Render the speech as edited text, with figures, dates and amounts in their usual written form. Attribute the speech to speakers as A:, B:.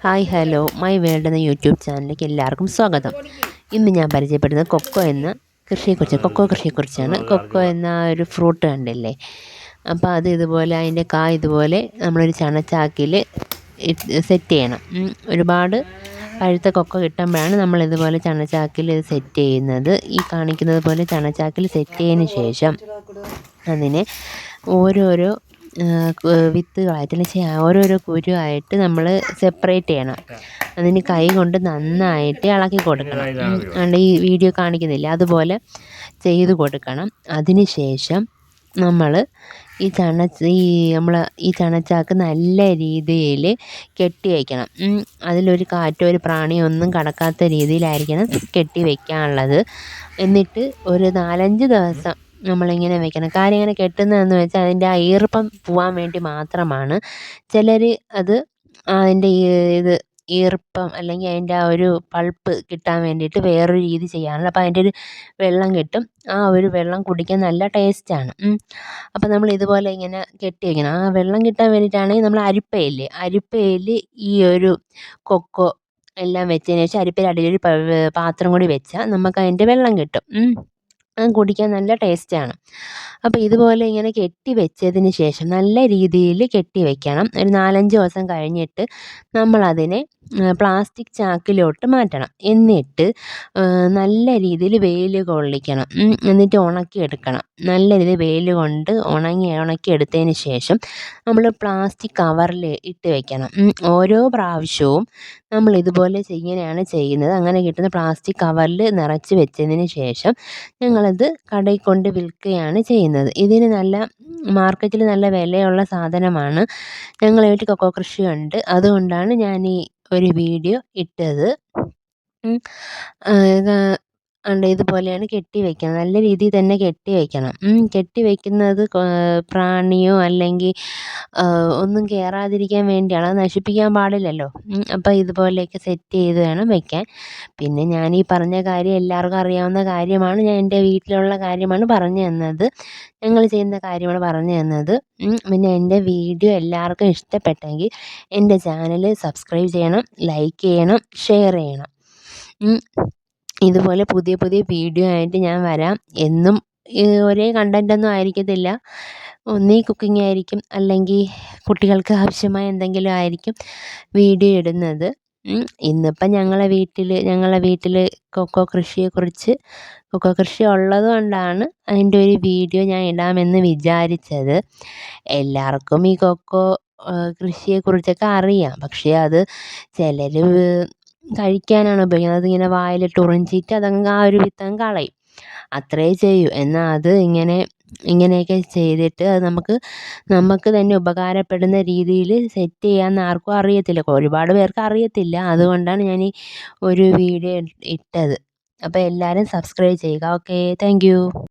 A: Hi hello my world എന്ന YouTube ചാനലിലേക്ക് എല്ലാവർക്കും സ്വാഗതം. ഇന്ന് ഞാൻ പരിചയപ്പെടുന്നത് കൊക്കോ എന്ന കൃഷിയെക്കുറിച്ചാണ്. കൊക്കോ എന്ന ഒരു ഫ്രൂട്ട് കണ്ടില്ലേ, അപ്പോൾ അത് ഇതുപോലെ അതിൻ്റെ കായ് ഇതുപോലെ നമ്മളൊരു ചണച്ചാക്കിൽ സെറ്റ് ചെയ്യണം. ഒരുപാട് പഴുത്ത കൊക്കോ കിട്ടുമ്പോഴാണ് നമ്മളിതുപോലെ ചണച്ചാക്കിൽ ഇത് സെറ്റ് ചെയ്യുന്നത്. ഈ കാണിക്കുന്നത് പോലെ ചണച്ചാക്കിൽ സെറ്റ് ചെയ്തതിന് ശേഷം അതിനെ ഓരോരോ വിത്തുകളായിട്ട് ഓരോരോ കുരുവായിട്ട് നമ്മൾ സെപ്പറേറ്റ് ചെയ്യണം. അതിന് കൈ കൊണ്ട് നന്നായിട്ട് ഇളക്കി കൊടുക്കണം. അതുകൊണ്ട് ഈ വീഡിയോ കാണിക്കുന്നില്ല, അതുപോലെ ചെയ്ത് കൊടുക്കണം. അതിന് ശേഷം നമ്മൾ ഈ ചണച്ചാക്ക് നല്ല രീതിയിൽ കെട്ടി വയ്ക്കണം. അതിലൊരു കാറ്റോ ഒരു പ്രാണിയോ ഒന്നും കടക്കാത്ത രീതിയിലായിരിക്കണം കെട്ടി വയ്ക്കാനുള്ളത്. എന്നിട്ട് ഒരു 4-5 ദിവസം നമ്മളിങ്ങനെ വെക്കണം. കാര്യം ഇങ്ങനെ കെട്ടുന്നതെന്ന് വെച്ചാൽ അതിൻ്റെ ആ ഈർപ്പം പോവാൻ വേണ്ടി മാത്രമാണ്. ചിലർ അത് അതിൻ്റെ ഇത് ഈർപ്പം അല്ലെങ്കിൽ അതിൻ്റെ ആ ഒരു പൾപ്പ് കിട്ടാൻ വേണ്ടിയിട്ട് വേറൊരു രീതി ചെയ്യാറുണ്ട്. അപ്പോൾ അതിൻ്റെ ഒരു വെള്ളം കിട്ടും. ആ ഒരു വെള്ളം കുടിക്കാൻ നല്ല ടേസ്റ്റാണ്. അപ്പോൾ നമ്മൾ ഇതുപോലെ ഇങ്ങനെ കെട്ടി വയ്ക്കണം. ആ വെള്ളം കിട്ടാൻ വേണ്ടിയിട്ടാണെങ്കിൽ നമ്മൾ അരിപ്പയിൽ ഈ ഒരു കൊക്കോ എല്ലാം വെച്ചതിന് ശേഷം അരിപ്പയിൽ അടിയിലൊരു പാത്രം കൂടി വെച്ചാൽ നമുക്ക് അതിൻ്റെ വെള്ളം കിട്ടും. കുടിക്കാൻ നല്ല ടേസ്റ്റാണ്. അപ്പോൾ ഇതുപോലെ ഇങ്ങനെ കെട്ടി വെച്ചതിന് ശേഷം നല്ല രീതിയിൽ കെട്ടി വയ്ക്കണം. ഒരു 4-5 ദിവസം കഴിഞ്ഞിട്ട് നമ്മളതിനെ പ്ലാസ്റ്റിക് ചാക്കിലോട്ട് മാറ്റണം. എന്നിട്ട് നല്ല രീതിയിൽ വെയിൽ കൊള്ളിക്കണം. എന്നിട്ട് ഉണക്കിയെടുക്കണം. നല്ല രീതിയിൽ വെയിൽ കൊണ്ട് ഉണക്കിയെടുത്തതിന് ശേഷം നമ്മൾ പ്ലാസ്റ്റിക് കവറിൽ ഇട്ട് വയ്ക്കണം. ഓരോ പ്രാവശ്യവും നമ്മൾ ഇതുപോലെ ഇങ്ങനെയാണ് ചെയ്യുന്നത്. അങ്ങനെ കിട്ടുന്ന പ്ലാസ്റ്റിക് കവറിൽ നിറച്ച് വെച്ചതിന് ശേഷം ഞങ്ങളത് കടയിൽ കൊണ്ട് വിൽക്കുകയാണ് ചെയ്യുന്നത്. ഇതിന് മാർക്കറ്റിൽ നല്ല വിലയുള്ള സാധനമാണ്. ഞങ്ങളെ വീട്ടിൽ കൊക്കോ കൃഷിയുണ്ട്, അതുകൊണ്ടാണ് ഞാൻ ഈ ഒരു വീഡിയോ ഇട്ടത്. ഇതുപോലെയാണ് കെട്ടി വയ്ക്കണം. നല്ല രീതിയിൽ തന്നെ കെട്ടി വയ്ക്കണം. കെട്ടി വയ്ക്കുന്നത് പ്രാണിയോ അല്ലെങ്കിൽ ഒന്നും കയറാതിരിക്കാൻ വേണ്ടിയാണ്. അത് നശിപ്പിക്കാൻ പാടില്ലല്ലോ. അപ്പോൾ ഇതുപോലെയൊക്കെ സെറ്റ് ചെയ്ത് വേണം വയ്ക്കാൻ. പിന്നെ ഞാൻ ഈ പറഞ്ഞ കാര്യം എല്ലാവർക്കും അറിയാവുന്ന കാര്യമാണ്. ഞാൻ എൻ്റെ വീട്ടിലുള്ള കാര്യമാണ് പറഞ്ഞു തന്നത്, ഞങ്ങൾ ചെയ്യുന്ന കാര്യമാണ് പറഞ്ഞു തന്നത്. പിന്നെ എൻ്റെ വീഡിയോ എല്ലാവർക്കും ഇഷ്ടപ്പെട്ടെങ്കിൽ എൻ്റെ ചാനൽ സബ്സ്ക്രൈബ് ചെയ്യണം, ലൈക്ക് ചെയ്യണം, ഷെയർ ചെയ്യണം. ഇതുപോലെ പുതിയ വീഡിയോ ആയിട്ട് ഞാൻ വരാം. എന്നും ഒരേ കണ്ടൻ്റൊന്നും ആയിരിക്കത്തില്ല. ഒന്നീ കുക്കിംഗ് ആയിരിക്കും, അല്ലെങ്കിൽ കുട്ടികൾക്ക് ആവശ്യമായ എന്തെങ്കിലും ആയിരിക്കും വീഡിയോ ഇടുന്നത്. ഇന്നിപ്പം ഞങ്ങളെ വീട്ടിൽ കൊക്കോ കൃഷി ഉള്ളത് കൊണ്ടാണ് അതിൻ്റെ ഒരു വീഡിയോ ഞാൻ ഇടാമെന്ന് വിചാരിച്ചത്. എല്ലാവർക്കും ഈ കൊക്കോ കൃഷിയെക്കുറിച്ചൊക്കെ അറിയാം, പക്ഷേ അത് ചിലർ കഴിക്കാനാണ് ഉപയോഗിക്കുന്നത്. അതിങ്ങനെ വായിലിട്ട് ഉറിഞ്ചിട്ട് അതങ്ങ് ആ ഒരു വിത്തങ്ങ് കളയും, അത്രേ ചെയ്യൂ. എന്നാൽ അത് ഇങ്ങനെയൊക്കെ ചെയ്തിട്ട് അത് നമുക്ക് തന്നെ ഉപകാരപ്പെടുന്ന രീതിയിൽ സെറ്റ് ചെയ്യാമെന്ന് ആർക്കും അറിയത്തില്ല. ഒരുപാട് പേർക്ക് അറിയത്തില്ല, അതുകൊണ്ടാണ് ഞാൻ ഈ ഒരു വീഡിയോ ഇട്ടത്. അപ്പോൾ എല്ലാവരും സബ്സ്ക്രൈബ് ചെയ്യുക. Okay, thank you.